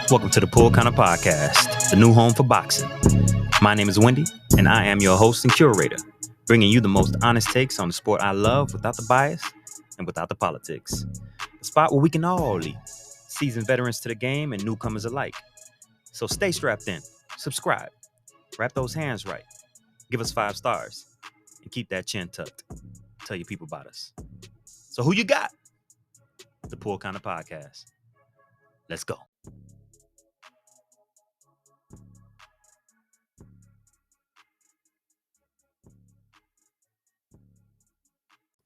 Welcome to the Pool Kind of Podcast, the new home for boxing. My name is Wendy, and I am your host and curator, bringing you the most honest takes on the sport I love without the bias and without the politics. The spot where we can all lead, seasoned veterans to the game and newcomers alike. So stay strapped in, subscribe, wrap those hands right, give us 5 stars, and keep that chin tucked. Tell your people about us. So who you got? The Pool Kind of Podcast. Let's go.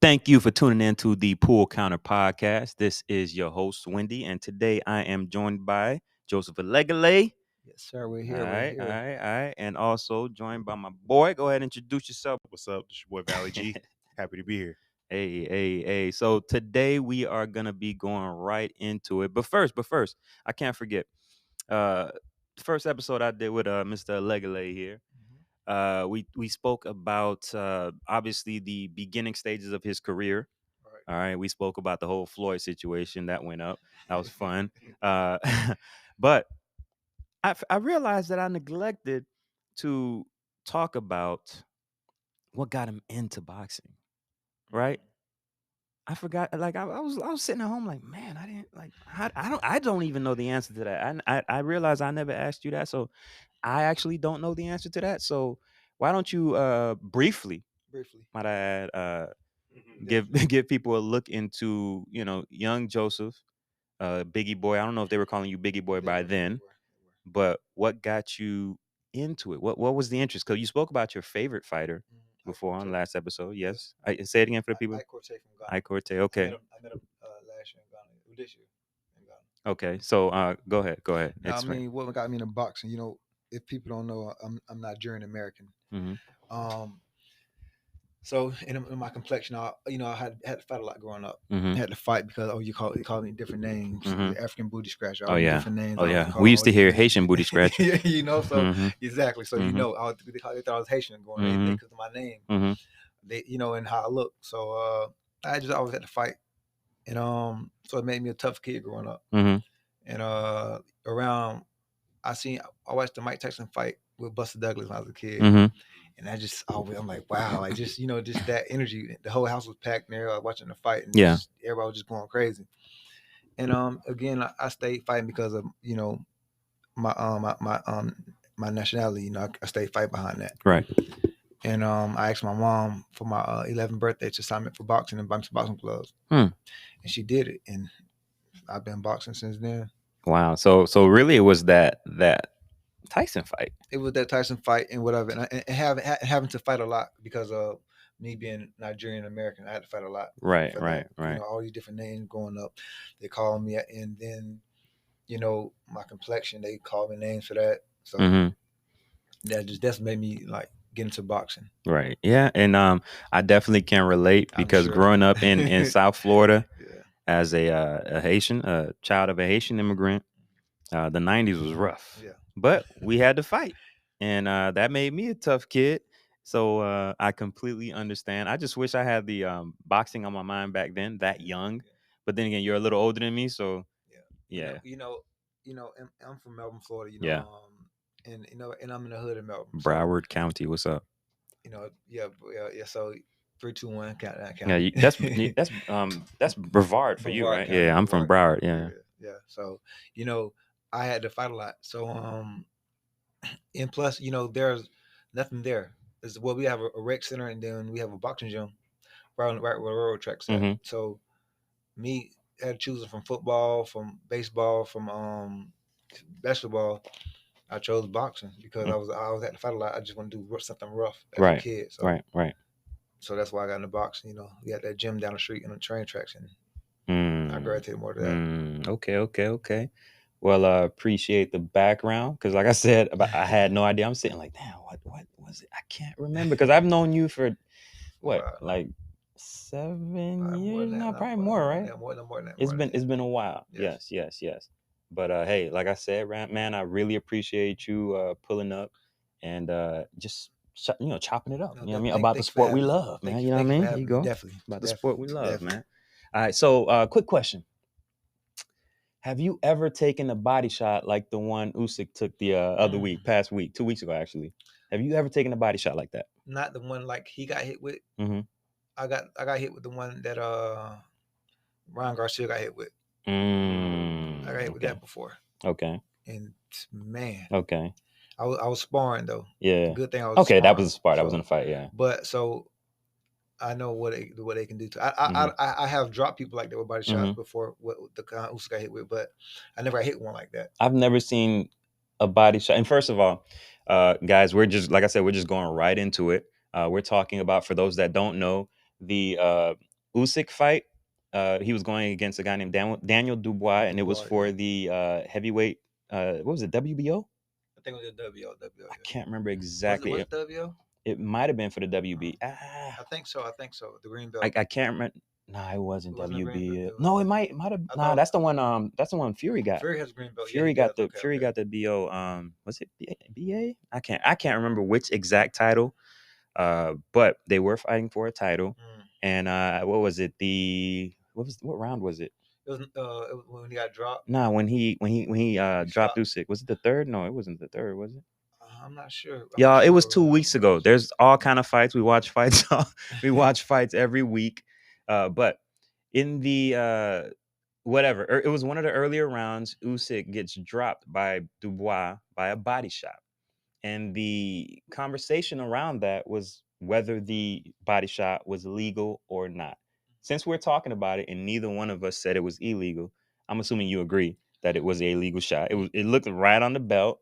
Thank you for tuning in to the Pool Counter Podcast. This is your host, Wendy, and today I am joined by Joseph Elegele. Yes, sir. We're here. All right. And also joined by my boy. Go ahead and introduce yourself. What's up? This your boy Valle G. Happy to be here. Hey. So today we are going to be going right into it. But first, I can't forget. The first episode I did with Mr. Elegele here. We spoke about obviously the beginning stages of his career. All right. We spoke about the whole Floyd situation that went up. That was fun. But I realized that I neglected to talk about what got him into boxing. Right. I forgot. Like I was sitting at home like, man, I didn't like. I don't even know the answer to that. I realized I never asked you that, so I actually don't know the answer to that. So why don't you briefly, might I add, give people a look into young Joseph, Biggie Boy. I don't know if they were calling you Biggie Boy by then, but what got you into it? What was the interest? Because you spoke about your favorite fighter before on last episode. Yes, say it again for the people. Ike Corte. Okay. I met him last year in Ghana. This year in Ghana. Okay. So go ahead. Now, I mean, what got me into boxing? If people don't know, I'm Nigerian American. Mm-hmm. So in my complexion, I had to fight a lot growing up. Mm-hmm. I had to fight because you call me different names. Mm-hmm. The African booty scratcher. Oh yeah. Different names. Oh yeah. We used to hear Haitian booty scratcher. Yeah, so Mm-hmm. exactly. So Mm-hmm. they thought I was Haitian going Mm-hmm. because of my name. Mm-hmm. They and how I look. So I just always had to fight, and so it made me a tough kid growing up. Mm-hmm. And around I watched the Mike Tyson fight with Buster Douglas when I was a kid. Mm-hmm. And I'm like, wow, like just that energy. The whole house was packed there. I was watching the fight, and everybody was just going crazy. And again, I stayed fighting because of my nationality. I stayed fighting behind that. Right. And I asked my mom for my 11th birthday to sign me up for boxing and buy me some boxing gloves. And she did it, and I've been boxing since then. Wow. So really, it was that Tyson fight. It was that Tyson fight and whatever, and having to fight a lot because of me being Nigerian American. I had to fight a lot. Right. All these different names growing up, they called me, and then my complexion, they called me names for that. So that's made me like get into boxing. Right. Yeah, and I definitely can relate because growing up in South Florida, as a Haitian, a child of a Haitian immigrant, the 90s was rough. Yeah. But we had to fight, and that made me a tough kid. So I completely understand. I just wish I had the boxing on my mind back then, that young. Yeah. But then again, you're a little older than me, so yeah. I'm from Melbourne, Florida. And I'm in the hood of Melbourne. Broward County. What's up? So 3, 2, 1. Count. Yeah, that's Brevard for you, right? County, yeah, I'm from Broward. Yeah. So I had to fight a lot. So and plus there's nothing there. We have a rec center, and then we have a boxing gym right where the railroad tracks at. Mm-hmm. So me had choosing from football, from baseball, from basketball. I chose boxing because I was had to fight a lot. I just want to do something rough as a kid. So, right. So that's why I got into boxing. We had that gym down the street in the train tracks, and I gravitated more to that. Okay. Well, appreciate the background because, like I said, I had no idea. I'm sitting like, damn, what was it? I can't remember because I've known you for like 7 years now, probably more, right? Yeah, more than that. It's been a while. Yes. But hey, like I said, man, I really appreciate you pulling up and just chopping it up. No, You know what I mean? thank, About the thank you for sport we having me. love, man. You know what I Thank you for mean? Here you having me. go. Definitely, About the definitely, sport we love, definitely. man. All right. So, quick question: have you ever taken a body shot like the one Usyk took the past week, 2 weeks ago, actually? Have you ever taken a body shot like that? Not the one like he got hit with. Mm-hmm. I got hit with the one that Ryan Garcia got hit with. I got hit with that before. Okay. And man, Okay. I was sparring though. Yeah. Good thing I was. Okay, sparring, that was a spar. That so, wasn't a fight. Yeah. But so I know what they can do to. I have dropped people like that with body shots before. What the Usyk got hit with, but I never got hit one like that. I've never seen a body shot. And first of all, guys, we're just like I said, we're just going right into it. We're talking about, for those that don't know, the Usyk fight. He was going against a guy named Daniel Dubois, and it was for the heavyweight. What was it? WBO? I think it was the WO. I can't remember exactly. Was it WO? It might have been for the WB. I think so. The green belt. I can't remember. Nah, it wasn't WB. belt. No, it might have. Nah, that's the one. That's the one Fury got. Fury has a green belt. Fury got the Fury got the BO. Was it BA? I can't remember which exact title. But they were fighting for a title. And what was it? What round was it? It was when he got dropped. Nah, when he dropped Usyk. Was it the third? No, it wasn't the third, was it? I'm not sure. Y'all, it was 2 weeks ago. There's all kind of fights. We watch fights. We watch fights every week. But in the whatever, it was one of the earlier rounds. Usyk gets dropped by Dubois by a body shot, and the conversation around that was whether the body shot was legal or not. Since we're talking about it, and neither one of us said it was illegal, I'm assuming you agree that it was a legal shot. It looked right on the belt.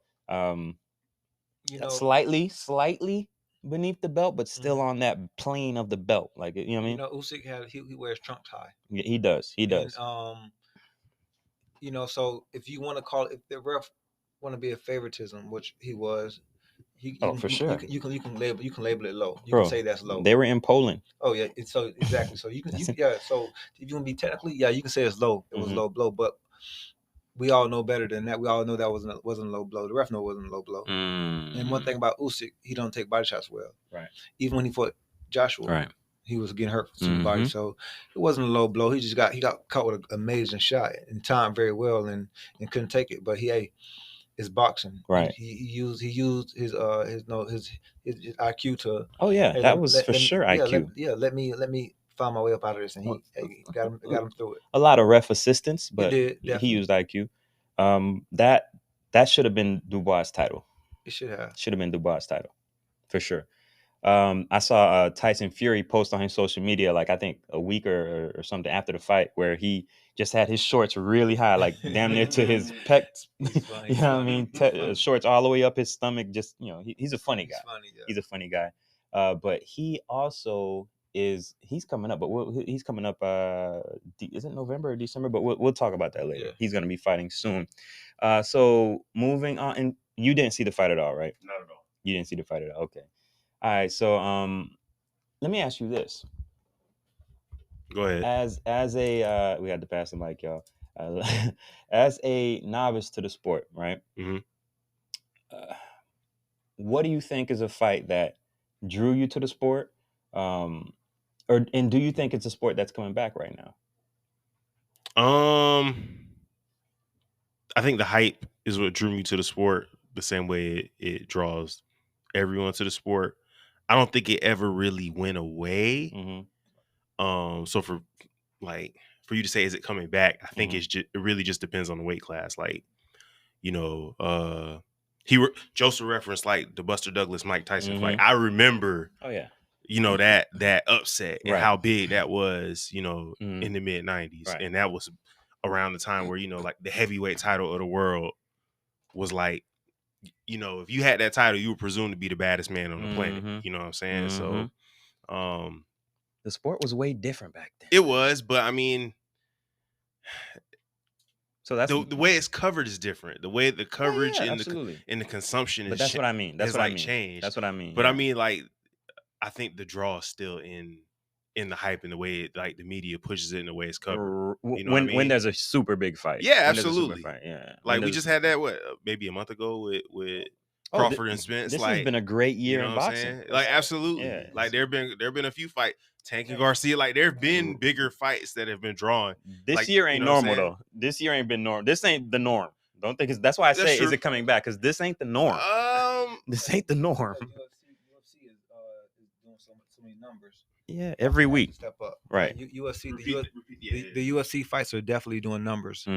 Slightly beneath the belt, but still on that plane of the belt. Like, you know what I mean? Usyk he wears trunk tie. Yeah, he does. He does. And, so if you want to call it, if the ref want to be a favoritism, which he was, for sure. You can label it low. You Bro, can say that's low. They were in Poland. Oh yeah, so exactly. So you can So if you want to be technically, you can say it's low. It was low blow, but we all know better than that. We all know that wasn't a low blow. The ref know it wasn't a low blow. And one thing about Usyk, he don't take body shots well. Right. Even when he fought Joshua, right, he was getting hurt from body. So it wasn't a low blow. He got caught with an amazing shot and timed very well and couldn't take it. But it's boxing. Right. He used his IQ to. Oh yeah, that was for sure IQ. Let me find my way up out of this, and he got him through it. A lot of ref assistance, but he used IQ. That should have been Dubois' title. It should have been Dubois' title, for sure. I saw Tyson Fury post on his social media, like I think a week or something after the fight, where he just had his shorts really high, like damn near to his pecs. You know what I mean? Shorts all the way up his stomach. Just, he's a funny guy. He's a funny guy. But he also he's coming up. But he's coming up. Is it November or December? But we'll talk about that later. Yeah. He's going to be fighting soon. So moving on, and you didn't see the fight at all, right? Not at all. You didn't see the fight at all. Okay. All right, so let me ask you this. Go ahead. As a we had to pass the mic, y'all. As a novice to the sport, right? Mm-hmm. What do you think is a fight that drew you to the sport, and do you think it's a sport that's coming back right now? I think the hype is what drew me to the sport. The same way it draws everyone to the sport. I don't think it ever really went away. Mm-hmm. So for you to say, is it coming back? I think it really just depends on the weight class. Like, Joseph referenced like the Buster Douglas Mike Tyson fight. I remember. Oh yeah. That upset and how big that was. In the mid 90s, and that was around the time where like the heavyweight title of the world was like. If you had that title, you were presumed to be the baddest man on the planet. You know what I'm saying? So, the sport was way different back then. It was, but I mean, so that's the way it's covered is different. The way the coverage and the consumption but that's what I mean. That's what I mean. Changed. That's what I mean. But I mean, like, I think the draw is still in the hype and the way it, like the media pushes it and the way it's covered. When there's a super big fight. Yeah, absolutely. Fight. Yeah. Like we just had that maybe a month ago with Crawford and Spence. This like, has been a great year you know in what I'm boxing. saying? Like, absolutely. Yeah. Like, there've been a few fights. Tank and Garcia. Like, there've been bigger fights that have been drawn. This like, year ain't you know normal though. This year ain't been normal. This ain't the norm. Don't think it's. That's why I say, is it coming back? Because this ain't the norm. This ain't the norm. UFC is doing so many numbers. Yeah, every week. Step up. Right. UFC, the UFC fights are definitely doing numbers.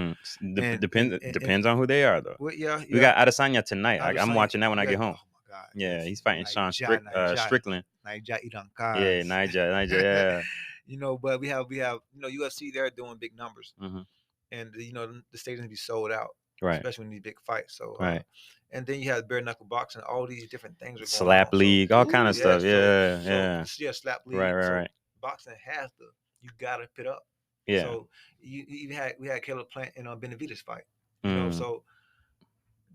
Depends on who they are though. Well, yeah. We got Adesanya tonight. I'm watching that when I get home. Oh my God. Yeah, he's fighting Sean Strickland. Yeah, Niger. Yeah. But we have UFC. They're doing big numbers, and the stadiums be sold out, right? Especially in these big fights. So right. And then you have bare knuckle boxing. All these different things are going slap on. league, all kind of stuff. Yeah, yeah, slap league. Right. Boxing has to. You gotta pit up. Yeah. So we had Caleb Plant and Benavidez fight. So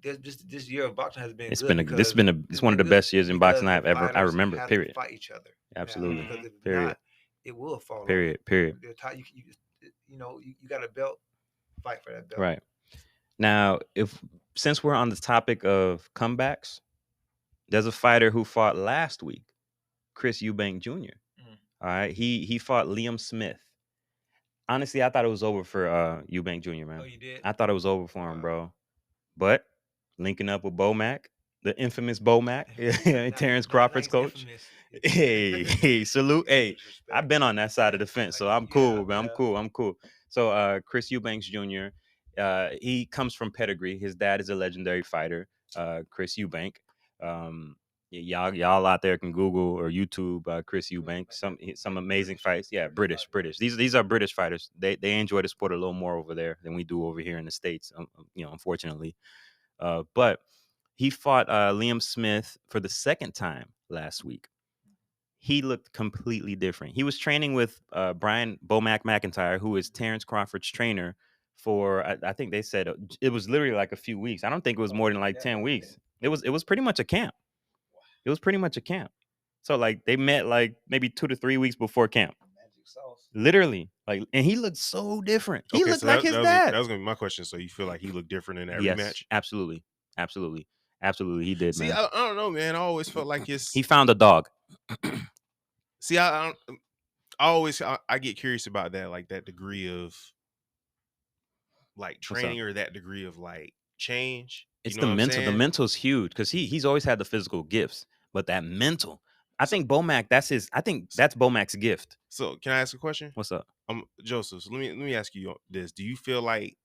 this year of boxing has been. It's one of the best years in boxing I remember. Have Period. to fight each other. Absolutely. Because if period. Not, it will fall. Period. Off. Period. You got a belt. Fight for that belt. Right. Now, since we're on the topic of comebacks, there's a fighter who fought last week, Chris Eubank Jr. All right, he fought Liam Smith. Honestly, I thought it was over for Eubank Jr. Man. Oh, you did? I thought it was over for him, bro. But linking up with Bomac, the infamous Bomac, Terrence Crawford's coach. Hey, salute. Hey, I've been on that side of the fence, so I'm cool, man. I'm cool. So Chris Eubanks Jr., he comes from pedigree. His dad is a legendary fighter, Chris Eubank. Y'all out there can Google or YouTube Chris Eubank. Some amazing fights. Yeah, British. These are British fighters. They enjoy the sport a little more over there than we do over here in the States. Unfortunately. But he fought Liam Smith for the second time last week. He looked completely different. He was training with Brian Bomac McIntyre, who is Terrence Crawford's trainer for, I think they said it was literally like a few weeks. I don't think it was more than like 10 weeks. It was pretty much a camp. It was pretty much a camp. So like they met like maybe 2 to 3 weeks before camp. Literally, and he looked so different. He looked like his dad. That was gonna be my question. So you feel like he looked different in that rematch? Absolutely, he did. See, man. I don't know, man. I always felt like he found a dog. See, I get curious about that, like that degree of like training or that degree of like change. It's the mental. The mental's huge because he's always had the physical gifts, but that mental. I think Bomac, that's Bomac's gift. So can I ask a question? What's up? Joseph, so let me ask you this. Do you feel like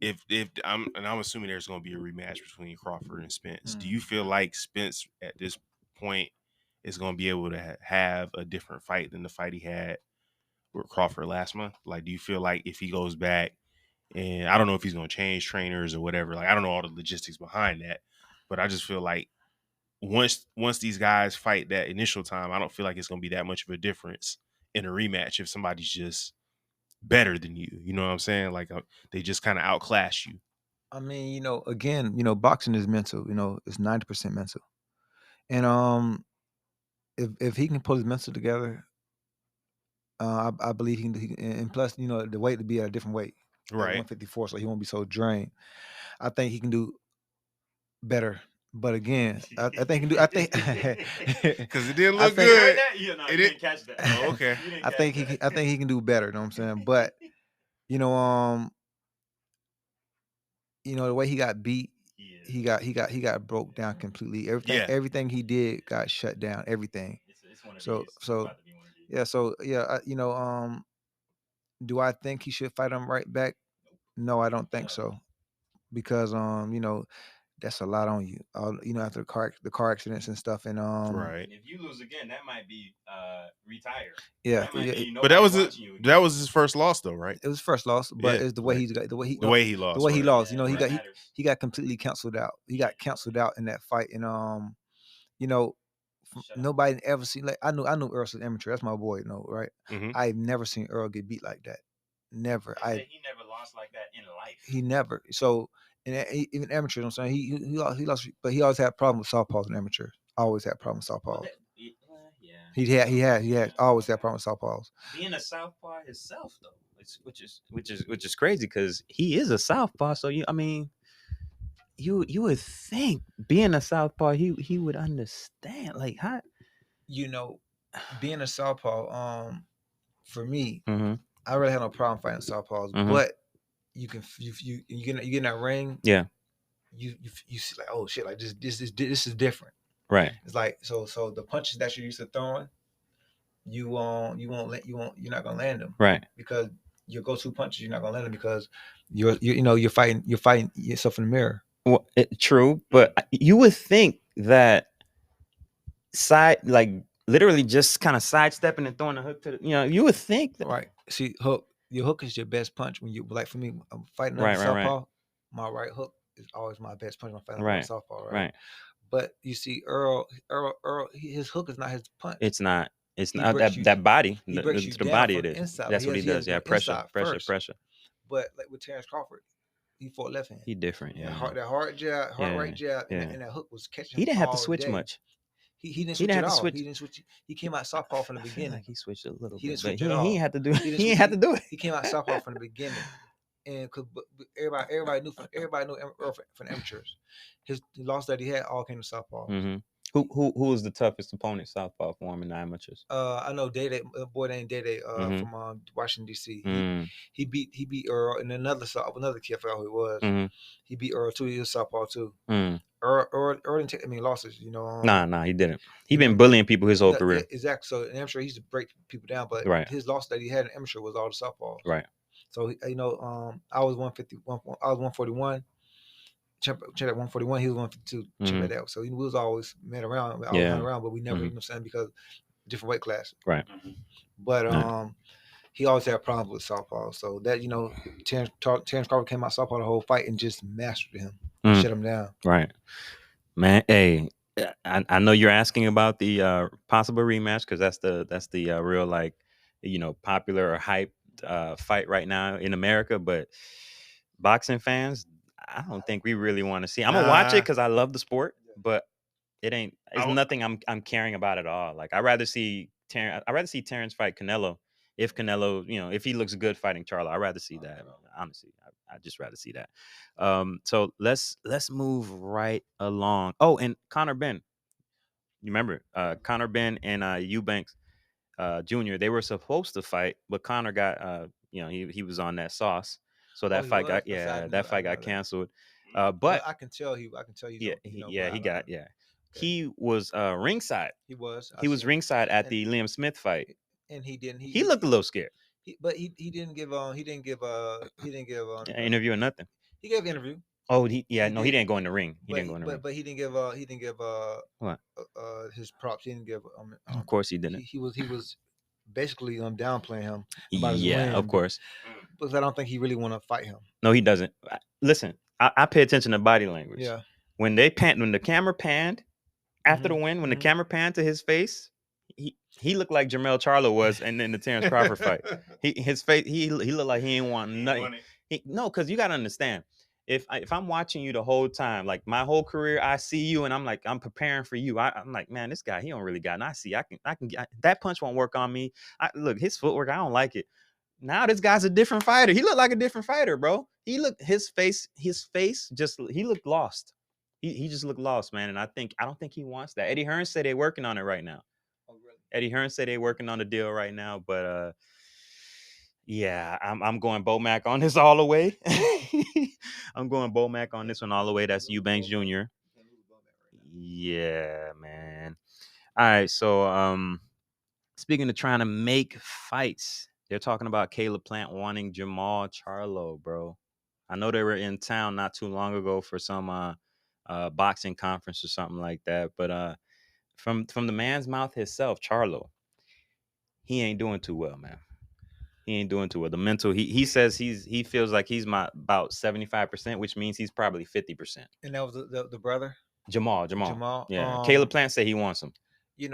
if I'm assuming there's gonna be a rematch between Crawford and Spence, do you feel like Spence at this point is gonna be able to have a different fight than the fight he had with Crawford last month? Like, do you feel like if he goes back, and I don't know if he's gonna change trainers or whatever, like I don't know all the logistics behind that, but I just feel like once these guys fight that initial time, I don't feel like it's going to be that much of a difference in a rematch if somebody's just better than you. You know what I'm saying? Like they just kind of outclass you. I mean, again, boxing is mental. It's 90% mental, and if he can pull his mental together, I believe he can. And plus, the weight to be at a different weight, right? 154, so he won't be so drained. I think he can do better. But again, I think he can do. I think because it didn't look good. It didn't catch that. Oh, okay. I think he can do better. You know what I'm saying? But the way he got beat, he got broke down completely. Everything he did got shut down. Everything. Do I think he should fight him right back? No, I don't think so, because that's a lot on you. After the car accidents and stuff, and right. And if you lose again, that might be retired. Yeah, but that was his first loss, though, right? It was first loss, but it's the way he lost. The way he lost. He got completely canceled out. He got canceled out in that fight, and nobody ever seen. Like I knew Earl was an amateur. That's my boy, right? Mm-hmm. I've never seen Earl get beat like that. Never. He never lost like that in life. He never. So. And even amateurs, I'm saying he lost, but he always had problems with southpaws in amateurs. Always had problems with southpaws. Yeah. He had always had problems with southpaws. Being a southpaw himself, though, which is crazy because he is a southpaw. So you would think being a southpaw, he would understand. Like how being a southpaw, for me, mm-hmm. I really had no problem fighting southpaws, Mm-hmm. but you get in that ring, yeah, you see like, oh shit, like this is different. right. It's like so the punches that you're used to throwing, you're not gonna land them, Right. because your go-to punches you're not gonna land them because you're fighting yourself in the mirror. Well, true, but you would think that like literally just kind of sidestepping and throwing a hook to you would think that. Right. See, your hook is your best punch when you like. For me, I'm fighting Right, another right, right. southpaw. My right hook is always my best punch when I'm fighting another Right, southpaw. Right. right. But you see, Earl, his hook is not his punch. It's not He that breaks you- that body He breaks you to the down body from it is. inside. That's what he does. to Yeah, go pressure, inside pressure, first. pressure. But like with Terrence Crawford, he fought left hand. He different. Yeah, That hard jab, Yeah, right jab, yeah. and that hook was catching. he didn't have to all switch day. much. He didn't He switch didn't at have to all. switch. He didn't switch. He came out southpaw from the I feel beginning. like he switched a little He bit, didn't but switch he at all. ain't had to do it. He didn't He ain't switch- had to do it. He came out southpaw from the beginning, and but everybody knew Earl from the amateurs. His loss that he had all came to southpaw. Mm-hmm. Who was the toughest opponent southpaw for him in the amateurs? I know Day, a boy named Day, Mhm. from Washington D.C. Mm. He beat Earl, and another kid, I forgot who it was. Mhm. He beat Earl too. He was southpaw too. Mm. Earl didn't take any losses, Nah, he didn't. He been bullying people his whole career. Exactly. So in amateur, he used to break people down, but Right. his loss that he had in amateur was all the southpaws. Right. So I was 151. I was 141. Champ at 141. He was 152. Champ at that. So we was always met around. I was hung around, but we never, you know what I'm saying, because different weight class. Right. But he always had problems with southpaw. So that Terrence Crawford came out southpaw the whole fight and just mastered him, shut him down. Right. Man, hey, I know you're asking about the possible rematch because that's the real like popular or hype fight right now in America. But boxing fans, I don't think we really want to see. I'm gonna watch it because I love the sport, but it's nothing I'm caring about at all. Like I'd rather see Terrence fight Canelo. If Canelo, if he looks good fighting Charlo, I'd rather see that. Honestly, I'd just rather see that. So let's move right along. Oh, and Conor Benn. You remember Conor Benn and Eubanks Jr. They were supposed to fight, but Conor got he was on that sauce. So that fight got canceled. But I can tell he's he got. He was ringside. He was ringside at the Liam Smith fight, and he didn't. He looked a little scared. He didn't give an interview or nothing. He gave an interview. Oh, he didn't go in the ring. He didn't go in the ring. But he didn't give what his props. He didn't give. Of course he didn't. He was basically downplaying him. About his win, of course. Because I don't think he really want to fight him. No, he doesn't. Listen, I pay attention to body language. Yeah. When the camera panned after the win, when the camera panned to his face, he looked like Jermell Charlo was, and then the Terrence Crawford fight. His face, he looked like he ain't want nothing. No, because you gotta understand. If I'm watching you the whole time, like my whole career, I see you and I'm like, I'm preparing for you. I'm like, man, this guy, he don't really got. And I can get that punch won't work on me. Look, his footwork, I don't like it. Now this guy's a different fighter. He looked like a different fighter, bro. His face just he looked lost. He just looked lost, man. And I don't think he wants that. Eddie Hearn said they're working on it right now. Oh, really? Eddie Hearn said they're working on the deal right now, but yeah, I'm going Bomac on this all the way. I'm going Bomac on this one all the way. That's Eubanks Jr. Yeah, man. All right, so speaking of trying to make fights, they're talking about Caleb Plant wanting Jamal Charlo, bro. I know they were in town not too long ago for some boxing conference or something like that, but from the man's mouth himself, Charlo, he ain't doing too well, man. He ain't doing too well. The mental, he says he feels like he's about 75%, which means he's probably 50%. And that was the brother? Jamal. Yeah. Caleb Plant said he wants him. He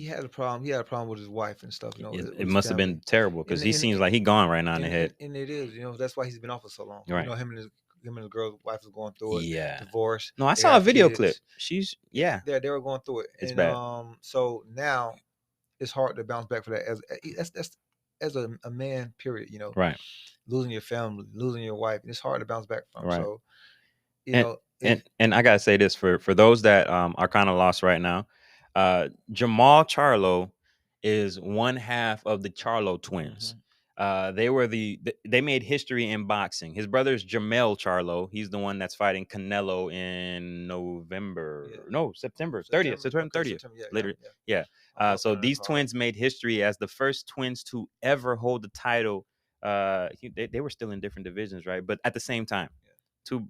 had a problem. He had a problem with his wife and stuff. It must have been terrible because he seems like he gone right now in the head. And it is. That's why he's been off for so long. Right. Him and his girl's wife was going through it. Yeah. Divorce. No, I saw a video clip. She's They were going through it. It's bad. So now it's hard to bounce back for that. That's as a man, period, you know, Right. losing your family, losing your wife, it's hard to bounce back from. Right. So, you And know, and I gotta say this for those that are kind of lost right now. Jamal Charlo is one half of the Charlo twins. They were they made history in boxing. His brother's Jamel Charlo. He's the one that's fighting Canelo in November. Yeah. No, September 30th. September Okay, 30th. September. Yeah, Later. yeah. Yeah. I'm working So on that these card. twins made history as the first twins to ever hold the title. They were still in different divisions, right? But at the same time, two.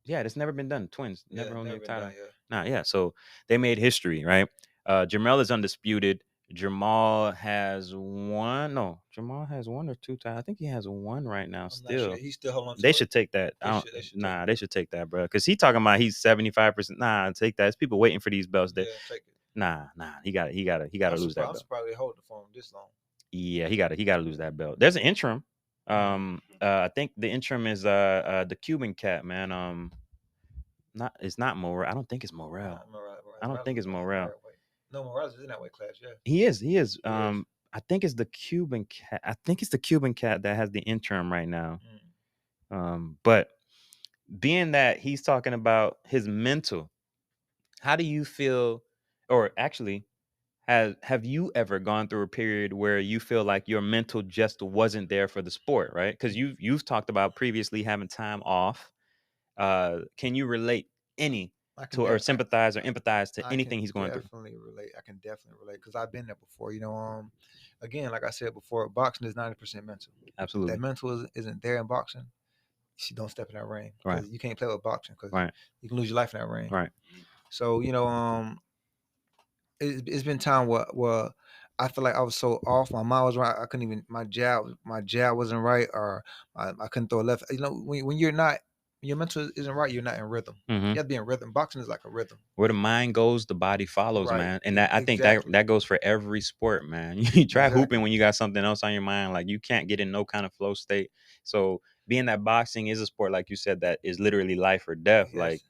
Yeah, it's never been done. Twins Yeah, never holding never the been done. title. Yeah. Nah, yeah. So they made history, right? Jamel is undisputed. Jamal has one. No, Jamal has one or two times. I think he has one right now. I'm not sure. Still, He's still holding on to they it. should take that. They should. They should take Nah, it. they should take that, bro. Because he talking about he's 75%. Nah, take that. It's people waiting for these belts. Yeah, take it. Nah. He got to lose that I'm belt. surprised they hold it for him this long. Yeah, he got to lose that belt. There's an interim. I think the interim is the Cuban cat, man. It's not Morel. I don't think it's Morel. I don't think it's Morel. No, Morales is in that weight class. Yeah, He is. He is. He is. I think it's the Cuban cat. I think it's the Cuban cat that has the interim right now. But being that he's talking about his mental, how do you feel? Or actually, have you ever gone through a period where you feel like your mental just wasn't there for the sport, right? Because you've talked about previously having time off. Can you relate any to or sympathize or empathize to anything he's going through? I can definitely relate because I've been there before. You know, again, like I said before, boxing is 90% mental. Absolutely. That mental isn't there in boxing. You don't step in that ring because Right. you can't play with boxing because Right. you can lose your life in that ring. Right. So you know, it's been time where I feel like I was so off. My mind was right. I couldn't even my jab wasn't right, or I couldn't throw a left. You know, when you're not, your mental isn't right, you're not in rhythm. You have to be in rhythm. Boxing is like a rhythm. Where the mind goes, the body follows, Right. man. And that I think that goes for every sport, man. You try hooping when you got something else on your mind, like you can't get in no kind of flow state. So being that boxing is a sport, like you said, that is literally life or death. Yes. Like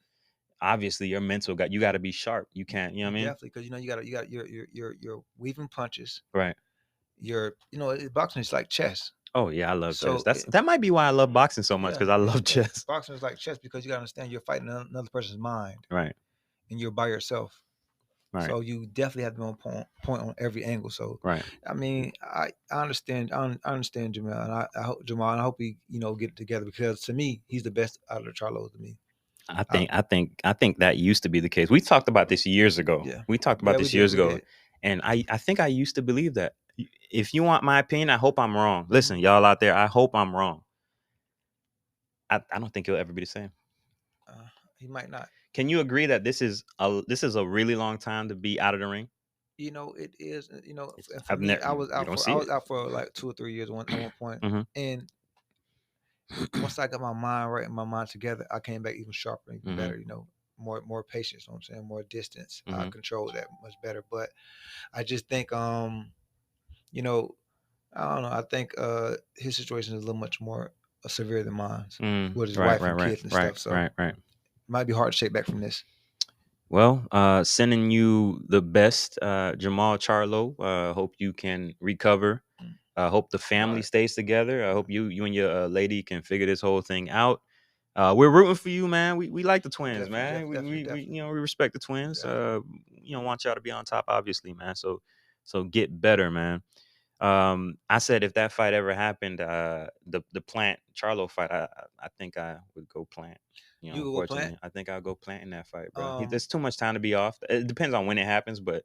obviously your mental you got to be sharp. You can't, you know what I mean? Definitely, because you know you got you're weaving punches. Right. Boxing is like chess. Oh yeah, I love chess. That might be why I love boxing so much because I love chess. Boxing is like chess because you got to understand you're fighting another person's mind. Right. And you're by yourself. Right. So you definitely have to be on point on every angle. So right. I mean, I understand. I understand Jamal, and I hope Jamal, and I hope we get it together because to me, he's the best out of the Charlos to me. I think that used to be the case. We talked about this years ago. Yeah. We talked about this years ago. And I think I used to believe that. If you want my opinion, I hope I'm wrong. Listen, y'all out there, I hope I'm wrong. I don't think he'll ever be the same. He might not. Can you agree that this is a really long time to be out of the ring? You know, it is. You know, for me, I was out for like 2 or 3 years at one point, and once I got my mind right and my mind together, I came back even sharper, even better. You know, more patience. You know what I'm saying, more distance. I controlled that much better. But I just think, you know, I don't know. I think his situation is a little much more severe than mine with his wife and kids and stuff. So it might be hard to shake back from this. Well, sending you the best, Jamal Charlo. Hope you can recover. I hope the family stays together. I hope you and your lady can figure this whole thing out. We're rooting for you, man. We like the twins, man. We respect the twins. Want y'all to be on top, obviously, man. So get better, man. I said if that fight ever happened, the Plant Charlo fight, I think I would go Plant. Unfortunately, I think I'll go Plant in that fight, bro. There's too much time to be off. It depends on when it happens, but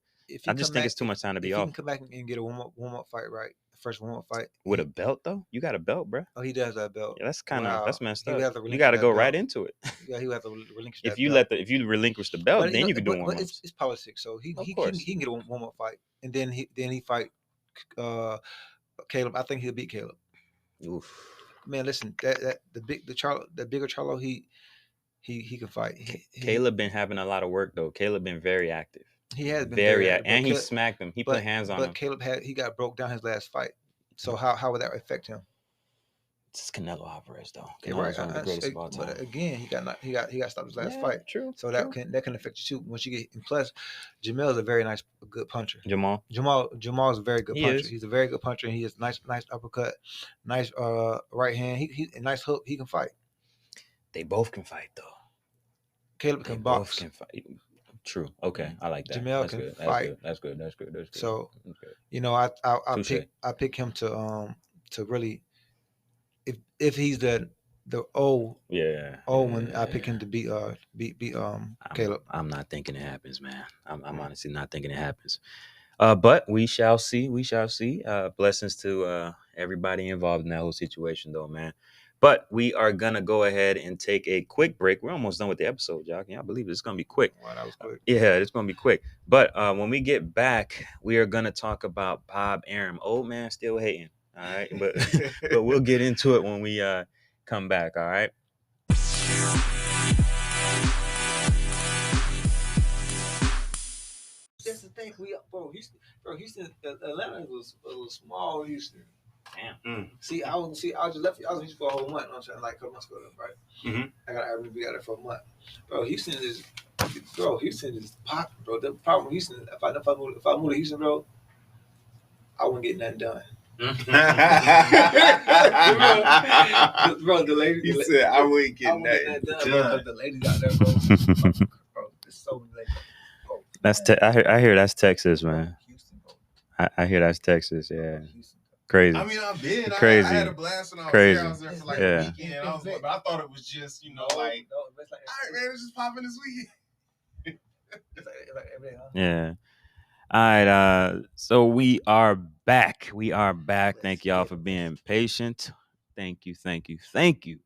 I just think it's too much time to be off. If he can come back and get a warm up fight, right? The first warm up fight with a belt, though. You got a belt, bro. Oh, he does have a belt. Yeah, that's kind of that's messed up. You got to go right into it. Yeah, he would have to relinquish that. If you relinquish the belt, then you can do warm ups. But it's politics, so he can get a warm up fight, and then he fight Caleb. I think he'll beat Caleb. Oof. Man, listen, the bigger Charlo, he can fight. Caleb been having a lot of work though. Caleb been very active. He has been very active, and he smacked him. He put hands on him. But Caleb got broke down his last fight. So how would that affect him? It's Canelo Alvarez though. Yeah, Canelo's right. one of the greatest of all time. But again, he got stopped his last Yeah, fight. true. So true. that can affect you too. Once you get, and plus, Jamel's a very good puncher. Jamal. Jamal's a very good He puncher. is. He's a very good puncher, and he has nice uppercut, nice right hand. He a nice hook. He can fight. They both can fight though. Caleb They can both box. can fight. True. Okay, I like that. Jamel That's can good. fight. That's good. That's good. That's good. So That's good. you know, I Touche. pick him to really, if he's the old one, I pick him to beat Caleb. I'm not thinking it happens, man. I'm honestly not thinking it happens. But we shall see. We shall see. Blessings to everybody involved in that whole situation, though, man. But we are gonna go ahead and take a quick break. We're almost done with the episode, y'all. Can y'all believe it's gonna be quick? Wow, that was quick. Yeah, it's gonna be quick. But when we get back, we are gonna talk about Bob Arum. Old man still hating. All right, but but we'll get into it when we come back. All right. That's the thing, Houston, Atlanta was a little small Houston. Damn. See, I was just left. I was in Houston for a whole month. I'm saying, like a couple months ago, right? Mm-hmm. I remember we got there for a month. Houston is popping, bro. The problem with Houston, if I move to Houston, bro, I wouldn't get nothing done. bro, the lady. He said, "I wouldn't get nothing done. The ladies out there, bro. Bro, there's so many ladies. Bro, That's I hear that's Texas, man. Houston, bro. I hear that's Texas. Yeah. Crazy. I mean, I've been. Crazy. I had a blast when I was Crazy. there. I was there for like Yeah. a weekend. I was like, but I thought it was just, like, all right, man, it's just popping this weekend. It's like every day, huh? Yeah. All right. So we are back. We are back. Thank y'all for being patient. Thank you. Thank you. Thank you.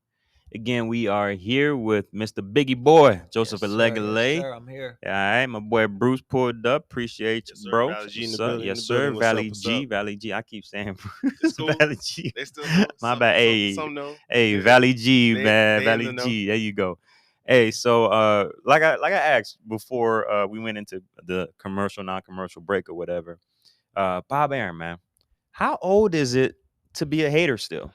Again, we are here with Mr. Biggie Boy, Joseph Elegele. Yes, sir, I'm here. All right, my boy Bruce pulled up. Appreciate you, Yes, sir. bro. Valle G in the What's up? building, Yes, in the sir. building. What's up, Valle what's G. up? Valle G. I keep saying It's cool. Valle G. They still know. My bad. Hey, Some know. hey, Yeah. Valle G, They man. in Valle the know. G. There you go. Hey, so like I asked before we went into the non-commercial break or whatever. Bob Arum, man, how old is it to be a hater still?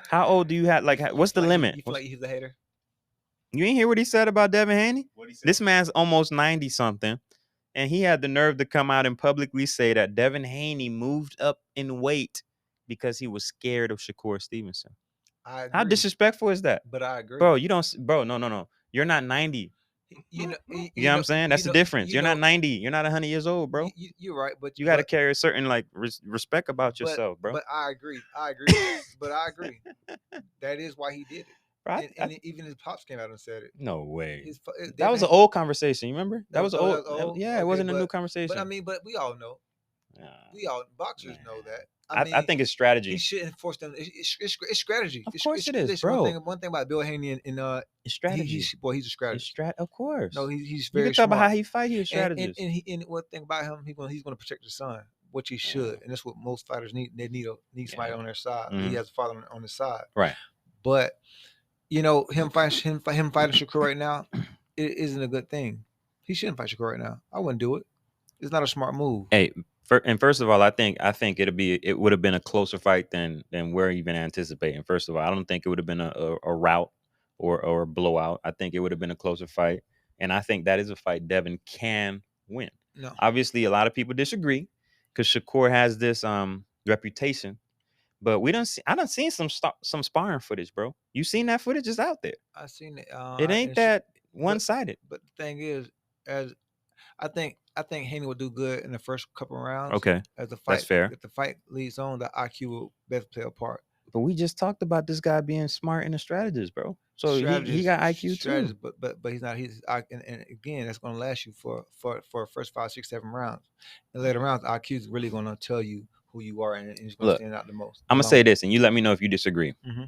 How old do you have? Like, what's the limit? You feel like he's a hater? You ain't hear what he said about Devin Haney? What he said? This man's almost 90 something, and he had the nerve to come out and publicly say that Devin Haney moved up in weight because he was scared of Shakur Stevenson. I agree. How disrespectful is that? But I agree, bro. No. You're not 90. You know what I'm saying? That's the difference. You're not 90. You're not 100 years old, bro. You're right, but you got to carry a certain like respect about yourself, bro. But I agree. But I agree. That is why he did it. Right? And even his pops came out and said it. No way. That That was an old conversation. You remember? That was old. Yeah, it wasn't a new conversation. But we all know. Boxers know that. I think it's strategy. He shouldn't force them. It's strategy. Of course it is, bro. One thing about Bill Haney and it's strategy. He's a strategist. Of course. No, he's very. You can talk about how he fight. He's a strategist. And one thing about him, he's going to protect his son, which he should, and that's what most fighters need. They need somebody on their side. Mm-hmm. He has a father on his side, right? But him fighting Shakur right now, it isn't a good thing. He shouldn't fight Shakur right now. I wouldn't do it. It's not a smart move. Hey. First of all, I think it would have been a closer fight than we're even anticipating. First of all, I don't think it would have been a rout or a blowout. I think it would have been a closer fight, and I think that is a fight Devin can win. No, obviously, a lot of people disagree because Shakur has this reputation, but I done seen some sparring footage, bro. You seen that footage? It's out there. I seen it. It ain't that one-sided. But the thing is, I think Haney will do good in the first couple of rounds. Okay, as the fight, that's fair. If the fight leads on, the IQ will best play a part. But we just talked about this guy being smart and a strategist, bro. So he got IQ too. But he's not. And again, that's going to last you for first 5, 6, 7 rounds. And later rounds, IQ is really going to tell you who you are, and it's going to stand out the most. I'm gonna say this, and you let me know if you disagree. Mm-hmm.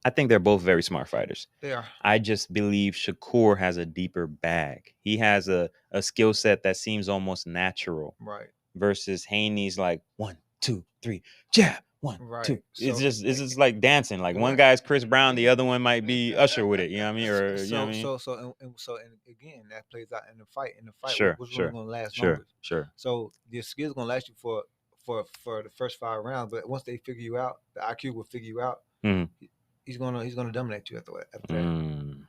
I think they're both very smart fighters. They are. I just believe Shakur has a deeper bag. He has a skill set that seems almost natural. Right. Versus Haney's like 1, 2, 3, jab, 1, right. 2. It's just like dancing. Like one guy's Chris Brown, the other one might be Usher with it. You know what I mean? Or you know what I mean? So again, that plays out in the fight. Sure. Which one's going to last longer? Sure. So the skill's going to last you for for the first 5 rounds, but once they figure you out, the IQ will figure you out. He's gonna dominate you after that.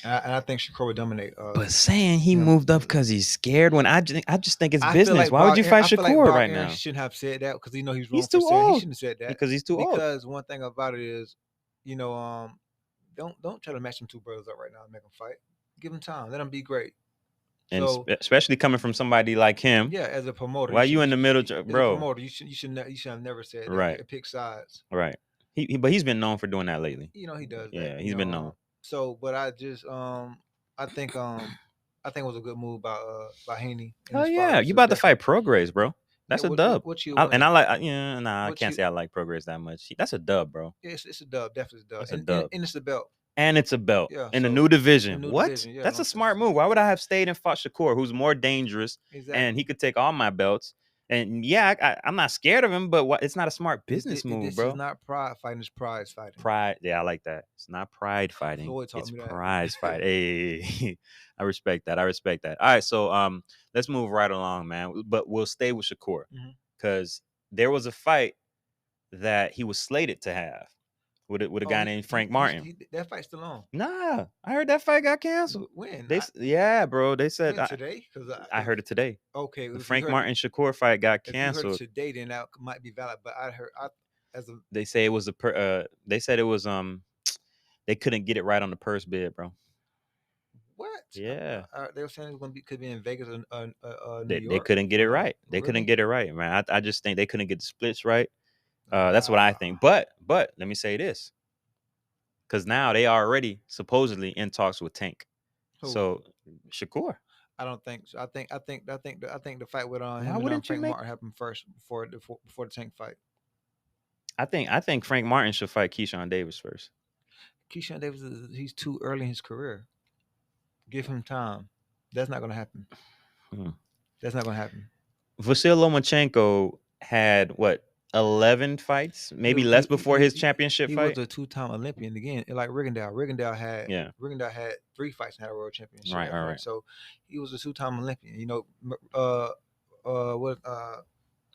And I think Shakur would dominate. But saying he moved up because he's scared, when I just think it's I business. feel like Why would you fight I feel like Shakur Brock right Aaron now? shouldn't have said that because he's wrong He's for too saying he old. shouldn't have said that Because he's too old. Because one thing about it is, don't try to match them two brothers up right now and make them fight. Give them time. Let them be great. And especially coming from somebody like him. Yeah, as a promoter. Why you in the middle, bro? As a promoter, you should have never said that. Right. Pick sides. Right. But he's been known for doing that lately. He does that. Yeah, he's been known. So, but I just I think it was a good move by Haney. Oh yeah, you about to fight Progress, bro. That's a dub. I can't say I like Progress that much. That's a dub, bro. It's a dub, definitely a dub. That's a dub. And it's a belt. And it's a belt in a new division. What? Yeah, that's a smart move. Why would I have stayed and fought Shakur, who's more dangerous, and he could take all my belts? And yeah, I'm not scared of him, but it's not a smart business move, bro. It's not pride fighting; it's prize fighting. Pride, yeah, I like that. It's not pride fighting; it's prize fight. Hey, I respect that. All right, so let's move right along, man. But we'll stay with Shakur because there was a fight that he was slated to have with a guy named Frank Martin. That fight's still on. Nah, I heard that fight got canceled. When? Yeah, bro. They said today. I heard it today. Okay, the Frank Martin Shakur fight got canceled. If you heard it today, then that might be valid. But they say it was they said it was they couldn't get it right on the purse bid, bro. What? Yeah. They were saying it could be in Vegas or New York. They couldn't get it right. They couldn't get it right, man. I just think they couldn't get the splits right. That's what I think. But let me say this, because now they are already supposedly in talks with Tank. Who? So Shakur. I don't think so. I think the fight with him and Frank Martin happened first before the Tank fight. I think Frank Martin should fight Keyshawn Davis first. Keyshawn Davis he's too early in his career. Give him time. That's not going to happen. That's not going to happen. Vasyl Lomachenko had what? 11 fights, maybe less before his championship fight. He was a two-time Olympian again, like Rigondeaux. Rigondeaux had 3 fights and had a world championship. Right. So he was a two-time Olympian.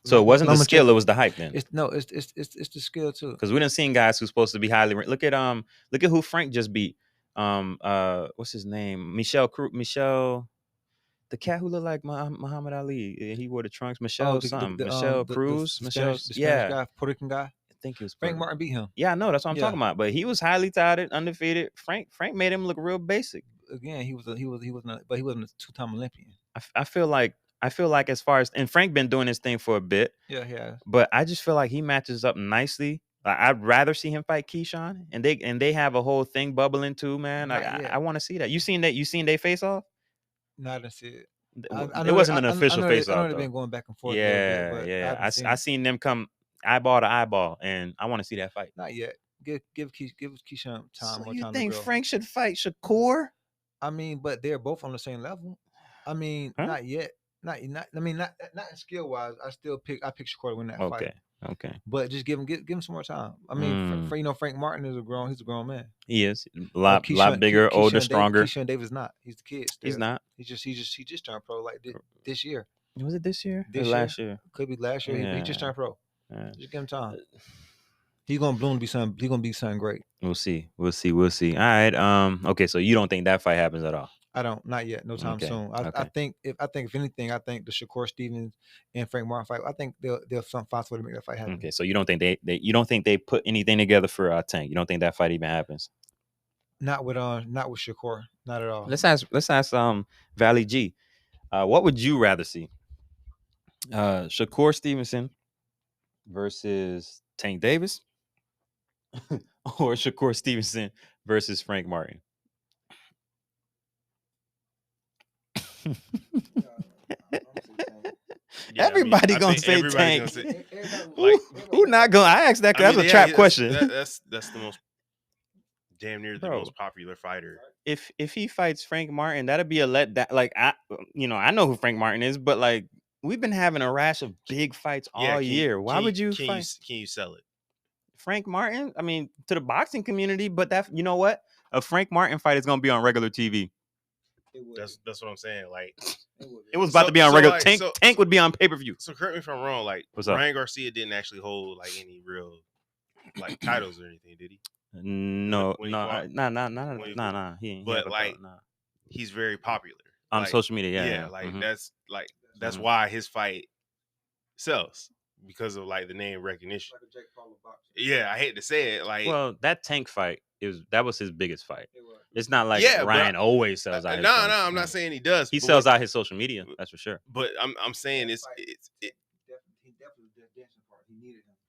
So it wasn't the skill; it was the hype. Then it's the skill too. Because we done seen guys who's supposed to be highly ranked. Look at who Frank just beat. What's his name? Michelle. The cat who looked like Muhammad Ali. He wore the trunks. Michelle Cruz. The Spanish guy, Puerto Rican guy. I think he was Frank Martin beat him. Yeah, I know. That's what I'm talking about. But he was highly touted, undefeated. Frank made him look real basic. Again, he wasn't a two-time Olympian. I feel like as far as, and Frank been doing his thing for a bit. Yeah. But I just feel like he matches up nicely. I'd rather see him fight Keyshawn, and they have a whole thing bubbling too, man. I want to see that. You seen they face off? No, I didn't see it. It wasn't an official face-off. I know they've been going back and forth. Yeah. I seen them come eyeball to eyeball, and I want to see that fight. Not yet. Give Keyshawn time. So you think Frank should fight Shakur? I mean, but they're both on the same level. I mean, not yet. Not in skill wise. I pick Shakur to win that fight. Okay. But just give him some more time. I mean, Frank Martin he's a grown man. He is a lot bigger, older, stronger. Keyshawn Davis not. He's the kid. Still. He's not. He just turned pro like this year. Was it this year? Last year? Could be last year. Yeah. He just turned pro. Just give him time. He's gonna bloom to be something. He's gonna be something great. We'll see. All right. Okay. So you don't think that fight happens at all? I don't. Not yet. No time soon. I think if anything, I think the Shakur Stevens and Frank Martin fight. I think they'll some fight to make that fight happen. Okay. So you don't think they put anything together for Tank? You don't think that fight even happens? Not with Shakur. Not at all. Let's ask Valle G. What would you rather see? Shakur Stevenson versus Tank Davis, or Shakur Stevenson versus Frank Martin? Everybody gonna say Tank. Who not gonna? I asked that because that's a trap question. That's the most damn near the most popular fighter. If he fights Frank Martin, that'd be a letdown. Like I know who Frank Martin is, but like we've been having a rash of big fights all year. Why would you fight? Can you sell it? Frank Martin? I mean, to the boxing community, but that, you know what? A Frank Martin fight is gonna be on regular TV. That's what I'm saying. Like it was about to be on regular. Like, Tank would be on pay-per-view. So correct me if I'm wrong. Like what's up? Ryan Garcia didn't actually hold like any real like titles or anything, did he? No. Nah. He but like he's very popular on like, social media. Yeah. Like that's why his fight sells because of like the name recognition. Yeah, I hate to say it. Like, well, that Tank fight that was his biggest fight. It's not like Ryan always sells out. No, I'm not saying he does. He sells out his social media. That's for sure. But I'm saying it's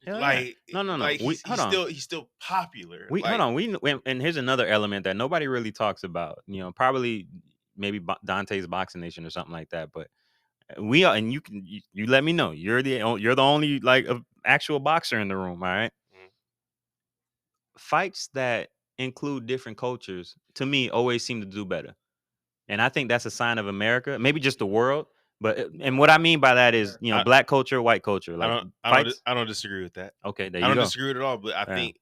like no. Like he's still popular. Hold on. And here's another element that nobody really talks about. You know, probably maybe Dante's Boxing Nation or something like that. But we are, and you let me know. You're the only like actual boxer in the room. All right. Fights that include different cultures to me always seem to do better, and I think that's a sign of America. Maybe just the world. But and what I mean by that is, you know, black culture, white culture. Like I don't disagree with that. Okay, there you go. I don't disagree with it at all. But I think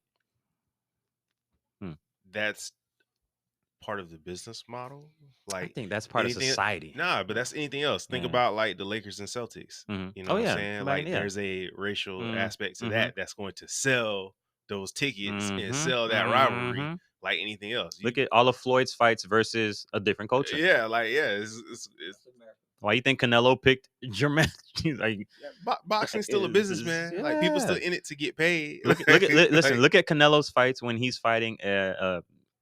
that's part of the business model. Like I think that's part of society. Nah, but that's anything else. Think about like the Lakers and Celtics. You know what I'm saying? Like there's a racial aspect to that that's going to sell those tickets and sell that rivalry like anything else. Look at all of Floyd's fights versus a different culture. Yeah, like it's why you think Canelo picked Jermaine? Like, boxing's still a business, man. Yeah. Like people still in it to get paid. Look at Canelo's fights when he's fighting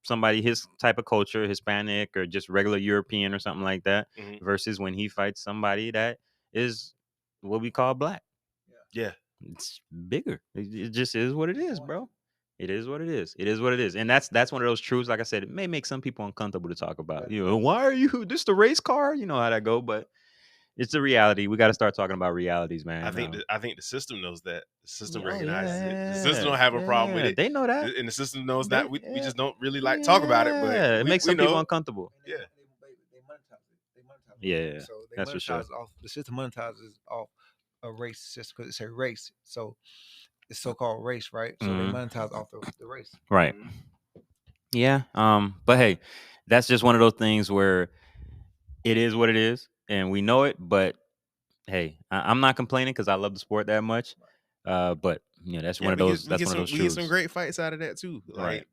somebody his type of culture, Hispanic or just regular European or something like that, versus when he fights somebody that is what we call black. Yeah. It's bigger. It just is what it is, bro. It is what it is. It is what it is. And that's one of those truths, like I said, it may make some people uncomfortable to talk about. You know, why are you this the race car? You know how that go, but it's a reality. We got to start talking about realities, man. I think the system knows that. The system recognizes it. The system don't have a problem with it. They know that. And the system knows that. We just don't really like talk about it, but it makes some people uncomfortable. Yeah. They monetize it. So they that's for sure. The system monetizes off a race system because it's a race. So it's so-called race, right? So they monetize off the race. Right. Yeah. But hey, that's just one of those things where it is what it is, and we know it. But hey, I'm not complaining because I love the sport that much. But you know, that's one of those. That's one of those. We get some great fights out of that too. Like,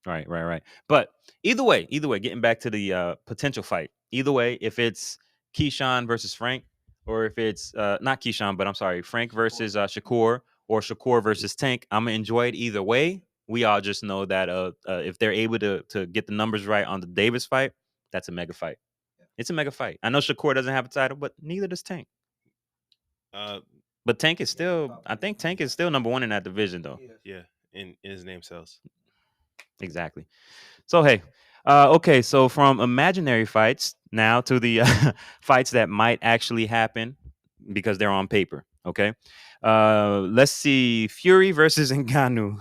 right. But either way, getting back to the potential fight. Either way, if it's Keyshawn versus Frank, or if it's not Keyshawn, but I'm sorry, Frank versus Shakur, or Shakur versus Tank, I'm gonna enjoy it either way. We all just know that if they're able to get the numbers right on the Davis fight, that's a mega fight. It's a mega fight. I know Shakur doesn't have a title, but neither does Tank. But Tank is still, I think Tank is still number one in that division, though. Yeah, and his name sells. Exactly. So hey, okay. So from imaginary fights now to the fights that might actually happen because they're on paper. Okay. Let's see. Fury versus Ngannou.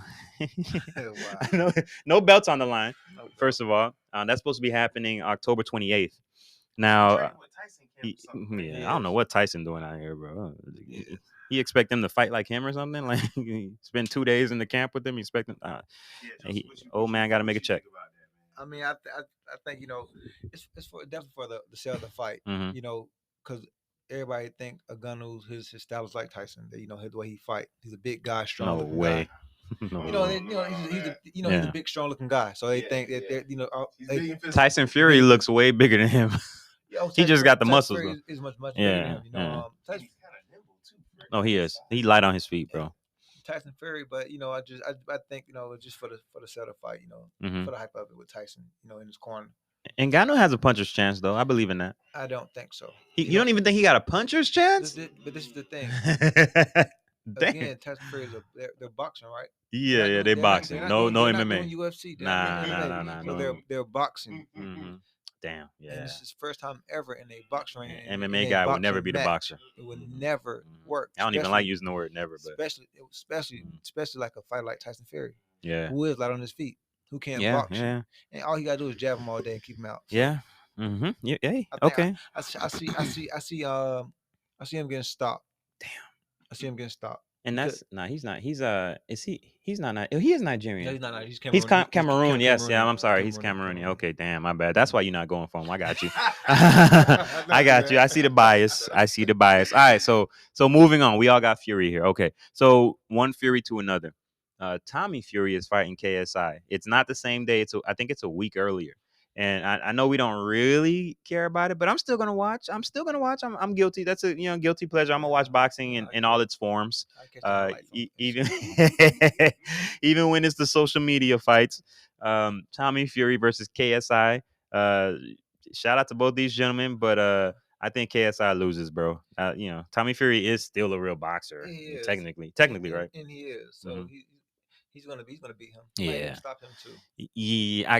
Wow. No belts on the line. First of all, that's supposed to be happening October 28th. Now, I don't know what Tyson doing out here, bro. He expect them to fight like him or something? Like spend 2 days in the camp with them? You expect them? Old man got to make a check. I mean, I think it's definitely for the sale of the fight. You know, because everybody think Ngannou's his style is like Tyson. That the way he fight. He's a big guy, strong. No way. No. He's a big, strong looking guy. So they think that Tyson Fury looks way bigger than him. He just got the muscles. Fury is much bigger than him. Tyson, no, he is. He light on his feet, bro. Tyson Fury, but I think just for the sell of the fight, for the hype of it with Tyson, in his corner. And Ngannou has a puncher's chance, though. I believe in that. I don't think so. You don't even think he got a puncher's chance? But this is the thing. Again, Tyson Fury they're boxing, right? Yeah, they boxing. No MMA. Not doing UFC. Nah. So they're boxing. Damn. Yeah. And this is the first time ever in a boxing ring. MMA guy would never be the boxer. It would never work. I don't even like using the word never, but especially like a fighter like Tyson Fury. Yeah. Who is light on his feet? Who can't box? Yeah. And all he gotta do is jab him all day and keep him out. So yeah. Yeah. Hey. Okay. I see him getting stopped. Damn. I see him getting stopped. And that's he's not. He's is he? He's not. He is Nigerian. No, he's not. He's He's Cameroon. Cameroon. Yes, yeah. I'm sorry. He's Cameroonian. Okay, damn, my bad. That's why you're not going for him. I got you. I got you. I see the bias. I see the bias. All right. So moving on. We all got Fury here. Okay. So one Fury to another. Tommy Fury is fighting KSI. It's not the same day. I think it's a week earlier. And I know we don't really care about it, but I'm still gonna watch. I'm guilty. That's a guilty pleasure. I'm gonna watch boxing in all its forms. Even even when it's the social media fights. Tommy Fury versus KSI. Shout out to both these gentlemen, but I think KSI loses, bro. Tommy Fury is still a real boxer. Technically, right? And he is. So he's gonna beat him. Yeah, stop him too. Yeah,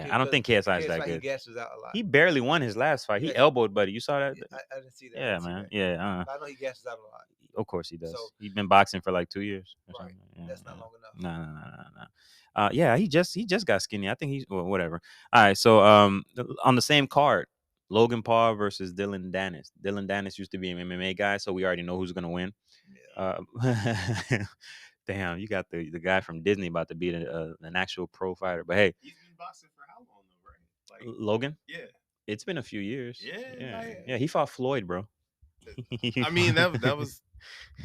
I don't think KSI is that good. He gasses out a lot. He barely won his last fight. He elbowed Buddy. You saw that? I didn't see that. Yeah, man. Yeah. I know he gasses out a lot. Of course he does. So, he's been boxing for like 2 years. Right. That's not long enough. No. Yeah, he just got skinny. I think he's whatever. All right. So on the same card, Logan Paul versus Dylan Dennis. Dylan Dennis used to be an MMA guy, so we already know who's gonna win. Yeah. Damn, you got the guy from Disney about to beat an actual pro fighter. But hey, he's been boxing for how long though, right? Like Logan? Yeah, it's been a few years. Yeah. He fought Floyd, bro. I mean, that was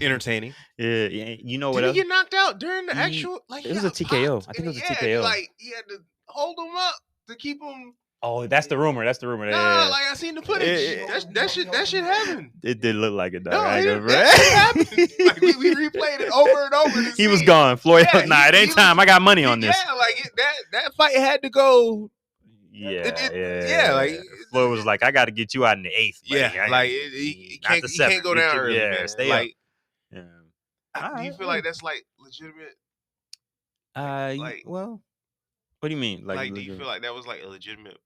entertaining. Yeah. You know what? Did he get knocked out during the actual? Like it was a TKO. I think it was a TKO. Like he had to hold him up to keep him. Oh, that's the rumor. Like I seen the footage. That shit happened. It did look like it, though. That happened. Like we replayed it over and over. He was gone. Floyd. It ain't time. I got money on this. Yeah, like that fight had to go. Yeah. Like Floyd was like, I got to get you out in the 8th. Yeah, like he can't go down early. Yeah, stay like. Yeah. Do you feel like that's like legitimate? Well, what do you mean? Like do you feel like that was like a legitimate?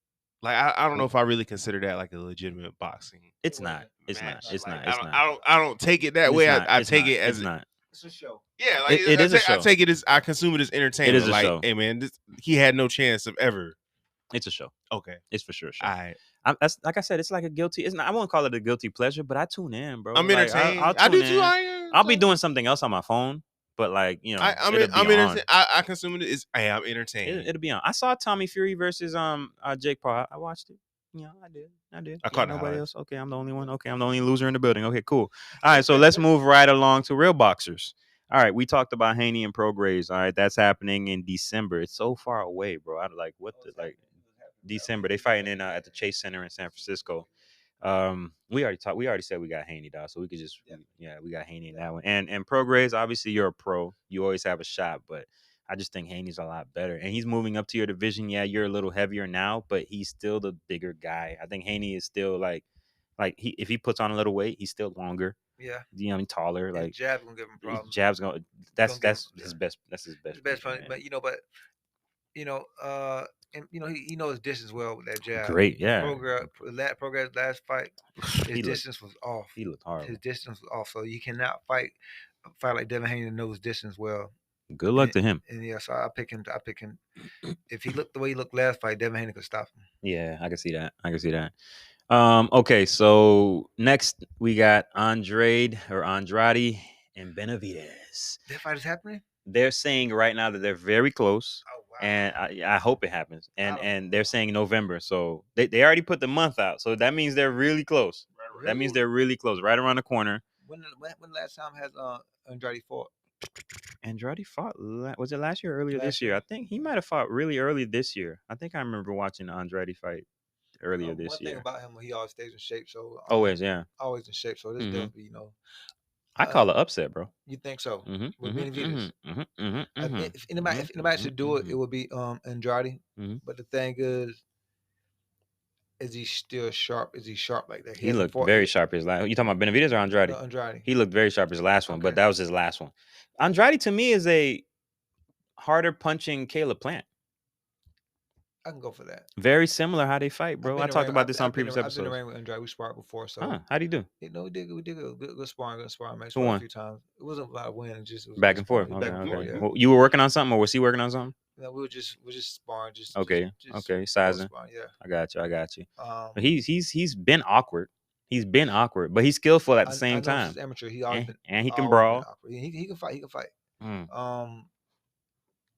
Like I don't know if I really consider that like a legitimate boxing. It's not. It's not. I don't take it that way. I take it as it's a show. Yeah, like it is a show. I take it as I consume it as entertainment. It is a show. Hey man, he had no chance of ever. It's a show. Okay, it's for sure a show. All right. That's like I said. It's like a guilty. It's not. I won't call it a guilty pleasure, but I tune in, bro. I'm entertained. I do too. I'll be doing something else on my phone, but like I'm entertained. I consume it. I'm entertained. It'll be on. I saw Tommy Fury versus Jake Paul. I watched it. I did. I caught nobody else. Okay, I'm the only one. Okay, I'm the only loser in the building. Okay, cool. All right, so let's move right along to real boxers. All right, we talked about Haney and Prograis. All right, that's happening in December. It's so far away, bro. I'm like, what the like. December. They fighting in at the Chase Center in San Francisco. We already said we got Haney, dog. So we could just we got Haney in that one. And Prograis, obviously you're a pro. You always have a shot, but I just think Haney's a lot better. And he's moving up to your division. Yeah, you're a little heavier now, but he's still the bigger guy. I think Haney is still like if he puts on a little weight, he's still longer. Yeah. Taller. And like Jab's gonna give him problems. Jab's gonna that's his best. That's his best. His best friend, but and he knows distance well with that jab. Great, yeah. Prograis last fight, his distance was off. He looked horrible. His distance was off, so you cannot fight like Devin Haney that knows distance well. Good luck to him. And so I pick him. If he looked the way he looked last fight, Devin Haney could stop him. Yeah, I can see that. Okay, so next we got Andrade and Benavidez. That fight is happening? They're saying right now that they're very close. Oh, wow. And I hope it happens. And they're saying November. So they already put the month out. So that means they're really close. Really? That means they're really close, right around the corner. When last time has Andrade fought? Andrade fought, was it last year or earlier this year? I think he might have fought really early this year. I think I remember watching the Andrade fight earlier this year. One thing about him, he always stays in shape. So always in shape. So this definitely, I call it upset, bro. You think so? With Benavidez. If anybody should do it, it would be Andrade. But the thing is he still sharp? Is he sharp like that? He looked very sharp his last. You talking about Benavidez or Andrade? No, Andrade. He looked very sharp his last one, but that was his last one. Andrade to me is a harder punching Caleb Plant. I can go for that. Very similar how they fight, bro. I talked about this on previous episodes. I've been in the ring with Andrade. We sparred before, so. How'd he do? We did a good sparring match. Who won? A few times. It wasn't a lot of winning, just back and forth. Okay. Yeah. Well, you were working on something, or was he working on something? No, we're just sparring. Okay. Sizing. Sparring, yeah. I got you. He's been awkward. He's been awkward, but he's skillful at the I same know time. since amateur, he always been And he can always been brawl. awkward. He can fight. He can fight. Mm.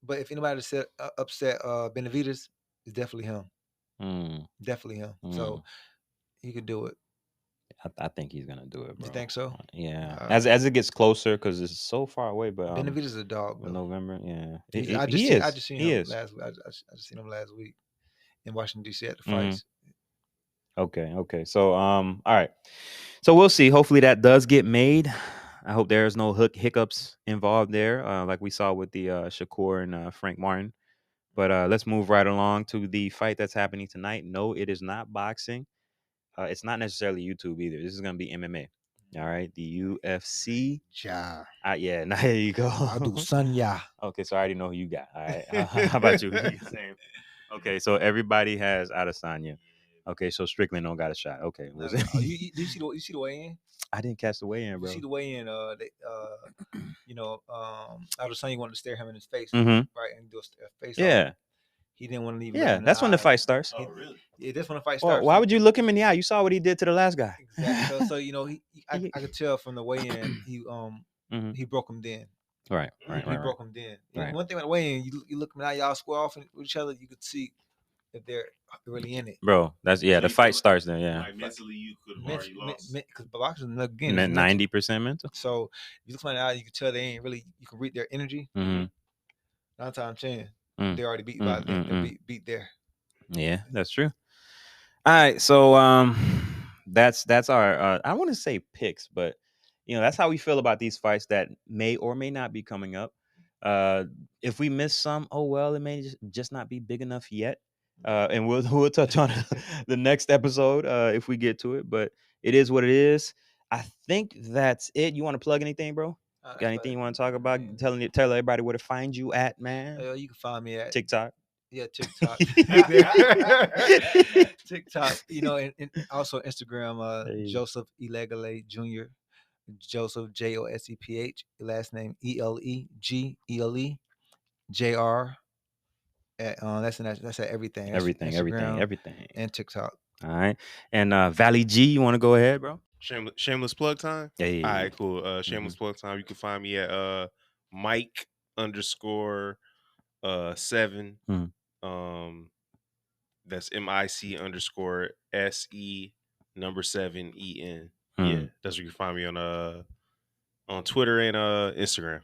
But if anybody said upset Benavidez, it's definitely him. Mm. Definitely him. Mm. So he could do it. I think he's gonna do it, bro. You think so? Yeah. As it gets closer, because it's so far away. But Benavidez is a dog. Though. November, yeah. I just seen him last week. I just seen him last week in Washington D.C. at the fights. Okay. So all right. So we'll see. Hopefully that does get made. I hope there's no hiccups involved there, like we saw with the Shakur and Frank Martin. But let's move right along to the fight that's happening tonight. No, it is not boxing. It's not necessarily YouTube either. This is going to be MMA. All right. The UFC. Yeah. Yeah. Now there you go. I'll do Sunya. Okay. So I already know who you got. All right. How about you? Same. Okay. So everybody has Adesanya. Okay. So Strickland don't got a shot. Okay. No. You see the weigh-in? I didn't catch the weigh-in, bro. You see the weigh-in? Adesanya wanted to stare him in his face, right, and do a face. Yeah. Off. He didn't want to leave. Yeah, that's when the fight starts. Oh, really? Yeah, that's when the fight starts. Why would you look him in the eye? You saw what he did to the last guy. Exactly. So I could tell from the weigh-in, he broke him then. Right. He broke him then. Right. One thing about the weigh-in, you look now, y'all square off with each other, you could see if they're really in it. Bro, that's the fight starts there. Yeah. Like mentally, you could have already lost. Because boxing again, 90% mental. So you look from the eye, you can tell they ain't really. You can read their energy. 9 times 10, they already beat by them. Beat there. Yeah, that's true. All right, so that's our I want to say picks, but that's how we feel about these fights that may or may not be coming up. If we miss some, oh well, it may just not be big enough yet. And we'll touch on the next episode if we get to it. But it is what it is. I think that's it. You want to plug anything, bro? Got anything you want to talk about? Tell everybody where to find you at, man. You can find me at TikTok. Yeah, TikTok. TikTok. And also Instagram. Joseph Elegele Jr. Joseph Joseph. Last name Elegele Jr. That's at everything. Everything. And TikTok. All right. And Valle G, you want to go ahead, bro? Shameless plug time. Hey. All right, cool. Shameless plug time. You can find me at Mike _7. That's MIC_SE7EN. Yeah, that's where you can find me on Twitter and Instagram.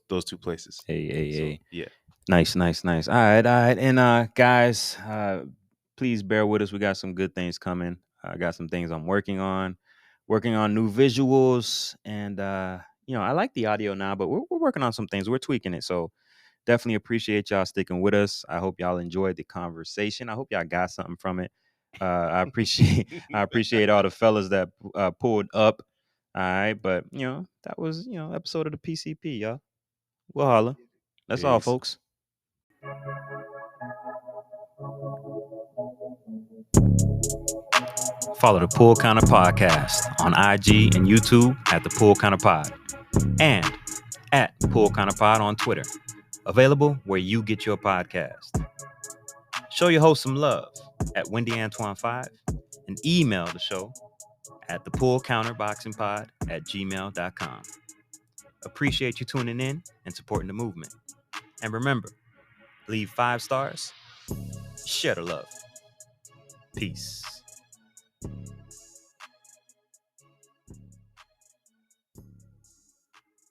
Those two places. Hey. Yeah. Nice. All right. And guys, please bear with us. We got some good things coming. I got some things I'm working on new visuals, and I like the audio now, but we're working on some things. We're tweaking it. So definitely appreciate y'all sticking with us. I hope y'all enjoyed the conversation. I hope y'all got something from it. I appreciate all the fellas that pulled up. All right, but that was episode of the P.C.P. y'all. We'll holla. That's all, folks. Follow the Pool Counter Podcast on IG and YouTube at the Pool Counter Pod, and at Pool Counter Pod on Twitter. Available where you get your podcast. Show your host some love at WendyAntoine5 and email the show at thepoolcounterboxingpod@gmail.com. Appreciate you tuning in and supporting the movement. And remember, leave 5 stars, share the love. Peace.